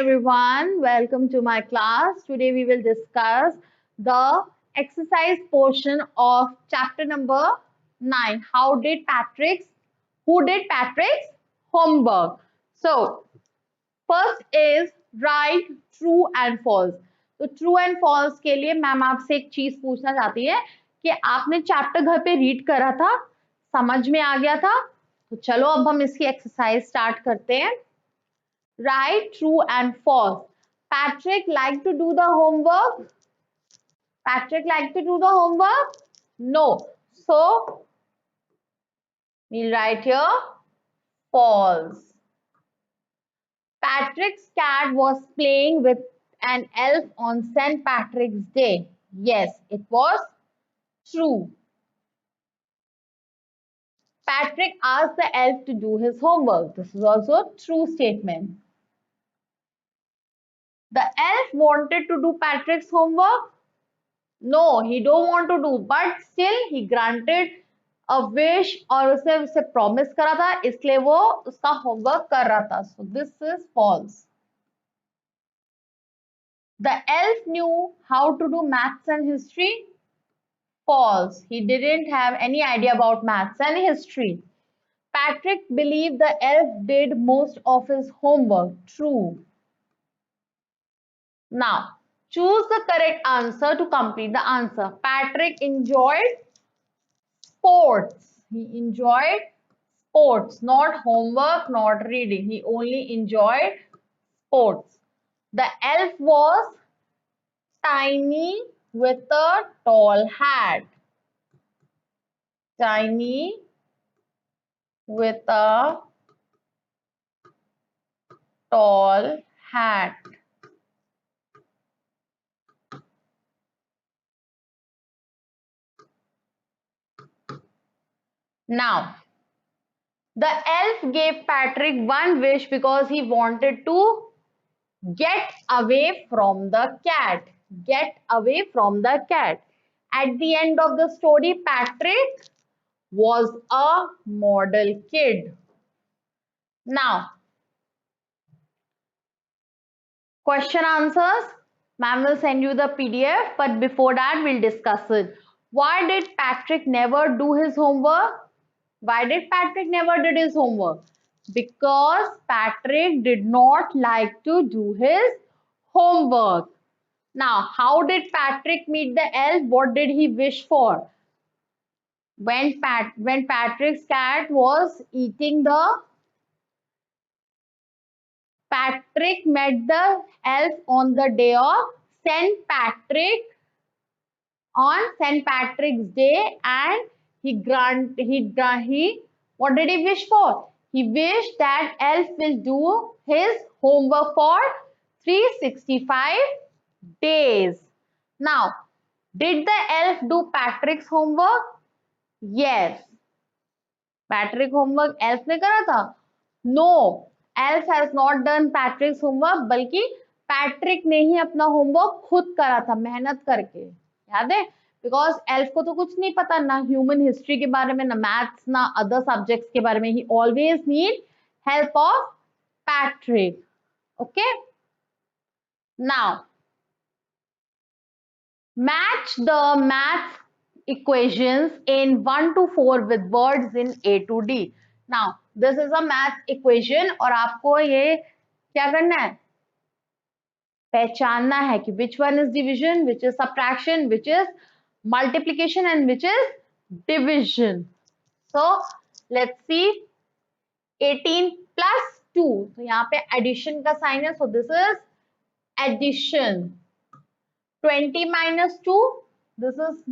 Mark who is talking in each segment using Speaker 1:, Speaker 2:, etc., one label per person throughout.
Speaker 1: everyone, welcome to my class. Today we will discuss the exercise portion of chapter number 9. Who did Patrick's homework? So, first is write true and false. तो true and false के लिए ma'am आपसे एक चीज पूछना चाहती है कि आपने चैप्टर घर पे रीड करा था, समझ में आ गया था? तो चलो अब हम इसकी एक्सरसाइज स्टार्ट करते हैं. Write true and false. Patrick liked to do the homework. Patrick liked to do the homework? No. So, we'll write here false. Patrick's cat was playing with an elf on St. Patrick's Day. Yes, it was true. Patrick asked the elf to do his homework. This is also a true statement. The elf wanted to do Patrick's homework. No, he don't want to do, but still he granted a wish और उसने उसे promise करा था, इसलिए वो उसका homework कर रहा था. So this is false. The elf knew how to do maths and history. False. He didn't have any idea about maths and history. Patrick believed the elf did most of his homework. True. Now, choose the correct answer to complete the answer. Patrick enjoyed sports. He enjoyed sports, not homework, not reading. He only enjoyed sports. The elf was tiny with a tall hat. Tiny with a tall hat. Now, the elf gave Patrick one wish because he wanted to get away from the cat. Get away from the cat. At the end of the story, Patrick was a model kid. Now, question answers. Ma'am will send you the PDF, but before that, we'll discuss it. Why did Patrick never do his homework? Why did Patrick never did his homework? Because Patrick did not like to do his homework. Now, how did Patrick meet the elf? What did he wish for? When Patrick's cat was eating the Patrick met the elf on the day of St. Patrick on St. Patrick's Day, and what did he wish for? He wished that elf will do his homework for 365 days. Now, did the elf do Patrick's homework? Yes. Patrick homework elf ने करा था? No. Elf has not done Patrick's homework, बल्कि Patrick ने ही अपना homework खुद करा था मेहनत करके. याद है? बिकॉज एल्फ को तो कुछ नहीं पता, ना ह्यूमन हिस्ट्री के बारे में, ना मैथ्स, ना अदर सब्जेक्ट्स के बारे में. ही always need help of Patrick. Okay, now match the math equations in 1 to 4 with words in A to D. Now this is a math equation और आपको ये क्या करना है, पहचानना है कि which one is division, which is subtraction, which is multiplication and which is division. So let's see, 18 plus 2, तो यहाँ पे addition का साइन है, so this is addition. 20 minus 2, this is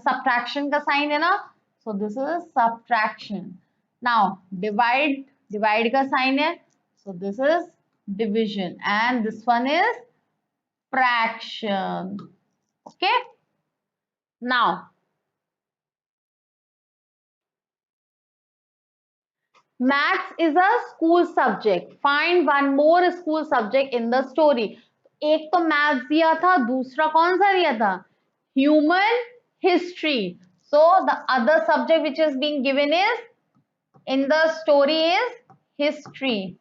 Speaker 1: subtraction का sign है ना, so this is subtraction. Now divide का sign है, so this is division, and this one is fraction. Okay, now maths is a school subject. Find one more school subject in the story. एक तो maths दिया था, दूसरा कौन सा दिया था, human history. So the other subject which is being given is in the story is history.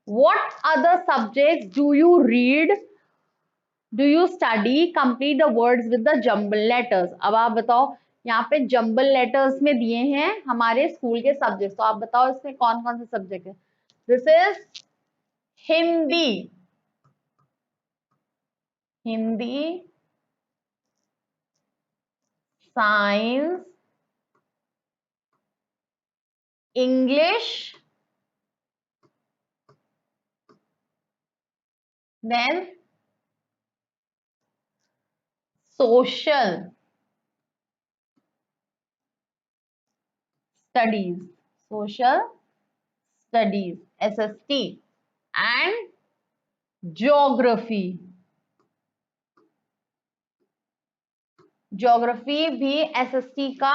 Speaker 1: What other subjects do you read? Do you study? Complete the words with the jumble letters. अब आप बताओ, यहाँ पे jumble letters में दिए हैं हमारे school के सब्जेक्ट, तो आप बताओ इसमें कौन कौन से सब्जेक्ट है. This is Hindi. Hindi, science, English, then social studies. Social studies, SST, and geography. Geography भी SST का.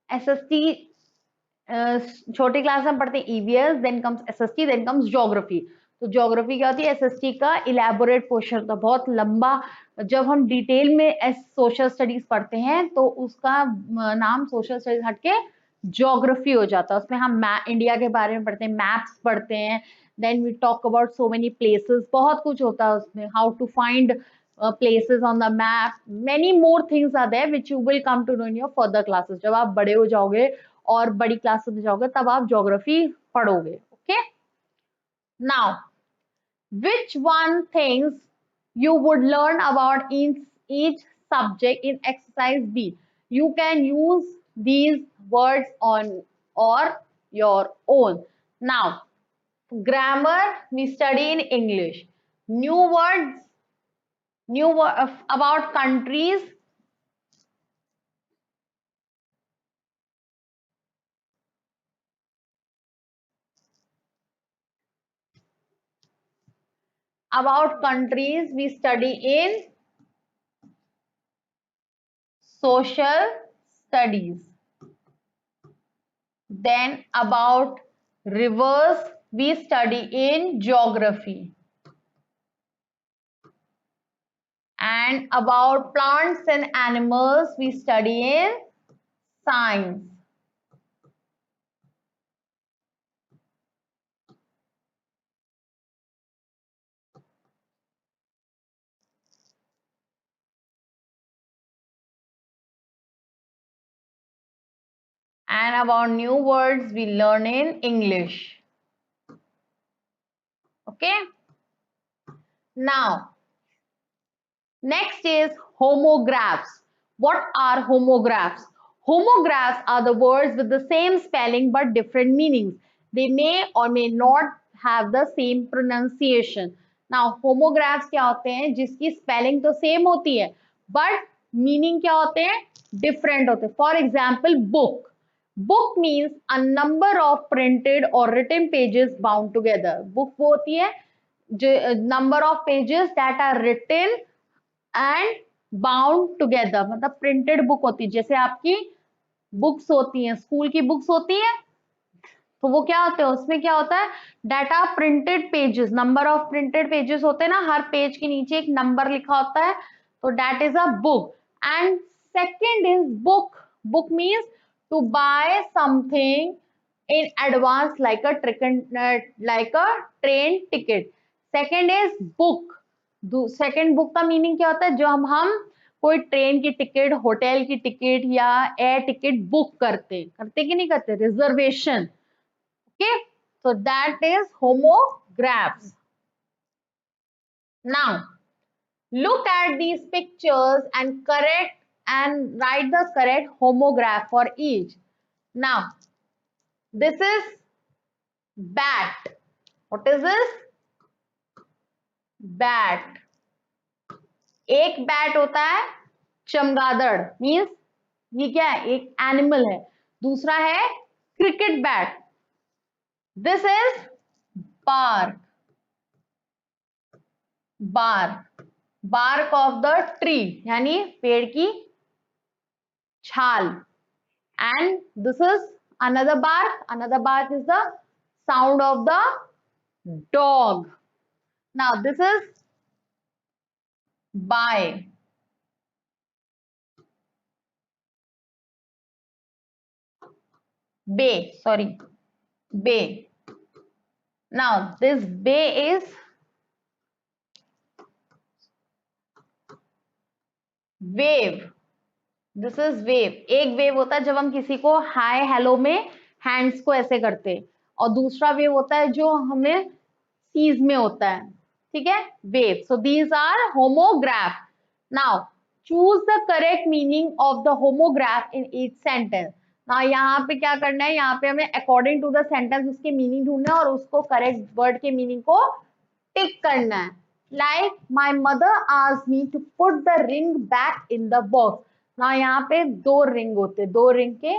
Speaker 1: SST छोटी क्लास में पढ़ते हैं EVS, then comes SST, then comes geography. तो ज्योग्राफी क्या होती है? SST का इलेबोरेट पोर्शन होता है, बहुत लंबा. जब हम डिटेल में सोशल स्टडीज पढ़ते हैं तो उसका नाम सोशल स्टडीज हटके ज्योग्राफी हो जाता है. उसमें हम इंडिया के बारे में पढ़ते हैं, मैप्स पढ़ते हैं, then we talk about so many places, बहुत कुछ होता है उसमें. How to find places on the map, many more things are there which you will come to know in your further classes. जब आप बड़े हो जाओगे और बड़ी क्लास में जाओगे तब आप ज्योग्राफी पढ़ोगे. Okay. Now, which one things you would learn about each subject in exercise B? You can use these words on or your own. Now, grammar we study in English. New words, about countries. About countries we study in social studies. Then about rivers we study in geography. And about plants and animals we study in science. And about new words we learn in English. Okay. Now, next is homographs. What are homographs? Homographs are the words with the same spelling but different meanings. They may or may not have the same pronunciation. Now, homographs क्या होते हैं? जिसकी spelling तो same होती है but meaning क्या होते हैं? Different होते हैं. For example, book. Book means a number of printed or written pages bound together. Book वो होती है number of pages that are written and bound together. मतलब प्रिंटेड बुक होती है, जैसे आपकी बुक्स होती हैं, स्कूल की बुक्स होती है, तो वो क्या होते हैं? उसमें क्या होता है? Data printed pages, number of printed pages होते हैं ना, हर पेज के नीचे एक नंबर लिखा होता है, तो that is a book. And second is book. Book means to buy something in advance like a train ticket. Second is book. Second book का मीनिंग क्या होता है? जो हम कोई ट्रेन की टिकट, होटल की टिकट या एयर टिकट बुक करते करते कि नहीं करते? Reservation. Okay. So that is homographs. Now look at these pictures and correct and write the correct homograph for each. Now, this is bat. What is this? Bat. एक bat होता है चमगादड़, means ये क्या है? एक एनिमल है. दूसरा है cricket bat. This is bark. Bark. Bark of the tree, यानी पेड़ की छाल. And this is another bark. Another bark is the sound of the dog. Now this is buy. Bay, sorry, bay. Now this bay is wave. This is wave. एक wave होता है जब हम किसी को हाय हेलो में hands को ऐसे करते हैं, और दूसरा वेव होता है जो हमें सीज में होता है. ठीक है, wave. So these are homograph. Now choose the correct meaning of the homograph in each sentence. ना यहाँ पे क्या करना है, यहाँ पे हमें अकॉर्डिंग टू द सेंटेंस उसकी मीनिंग ढूंढना है और उसको करेक्ट वर्ड के मीनिंग को टिक करना है. Like my mother asked me to put the ring back in the box. ना यहाँ पे दो रिंग होते, दो रिंग के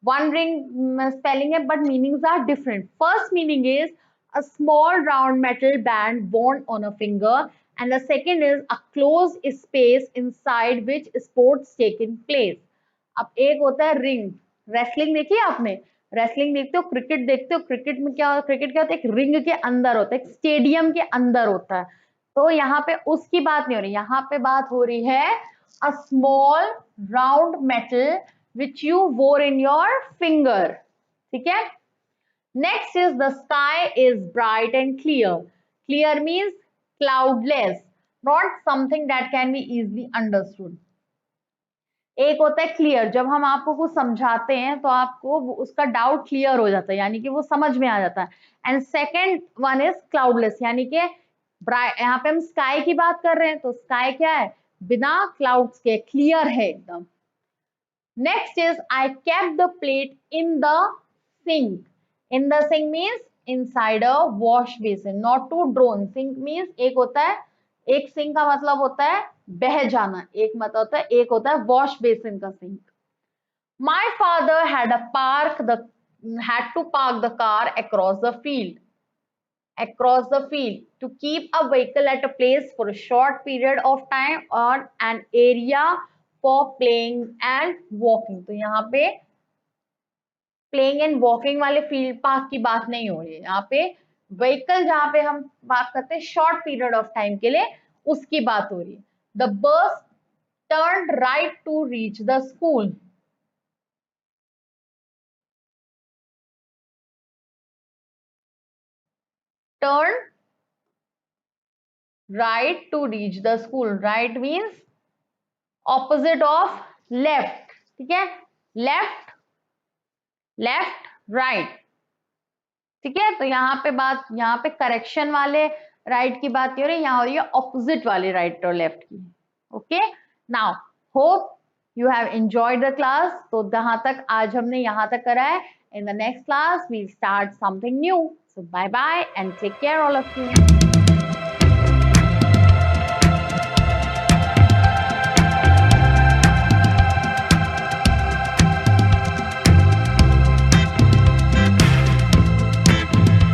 Speaker 1: वन रिंग स्पेलिंग है but meanings are different. First meaning is a small round metal band worn on a finger, and the second is a closed space inside which sports taking place. अब एक होता है ring. Wrestling देखी है आपने, wrestling देखते हो, cricket देखते हो, क्रिकेट में क्या, क्रिकेट क्या होता है, एक रिंग के अंदर होता है, एक स्टेडियम के अंदर होता है. तो यहाँ पे उसकी बात नहीं हो रही, यहाँ पे बात हो रही है a small round metal which you wore in your finger. ठीक है. Next is the sky is bright and clear. Clear means cloudless, not something that can be easily understood. एक होता है क्लियर, जब हम आपको कुछ समझाते हैं तो आपको उसका डाउट क्लियर हो जाता है, यानी कि वो समझ में आ जाता है. And second one is cloudless, यानी कि यहाँ पे हम स्काई की बात कर रहे हैं तो स्काई क्या है, बिना क्लाउड्स के क्लियर है एकदम. Next is I kept the plate in the sink. In the sink means inside a wash basin, not to drown. Sink means एक होता है, एक सिंक का मतलब होता है बह जाना, एक मतलब होता है, एक होता है वॉश बेसिन का sink. My father had to park the car across the field. Across the field to keep a vehicle at a place for a short period of time or an area for playing and walking. तो यहाँ पे playing and walking वाले field park की बात नहीं हो रही है, यहाँ पे व्हीकल जहां पे हम बात करते हैं शॉर्ट पीरियड ऑफ टाइम के लिए, उसकी बात हो रही है. The bus turn right to reach the school. Turn right to reach the school. Right means opposite of left. ठीक है, लेफ्ट लेफ्ट राइट. ठीक है, तो यहाँ पे बात, यहाँ पे करेक्शन वाले राइट की बात नहीं हो रही, यहाँ हो रही है ऑपोजिट वाले राइट और लेफ्ट की. Okay, now hope you have enjoyed the class. तो जहां तक आज हमने यहाँ तक करा है, in the next class we start something new. So bye bye and take care all of you.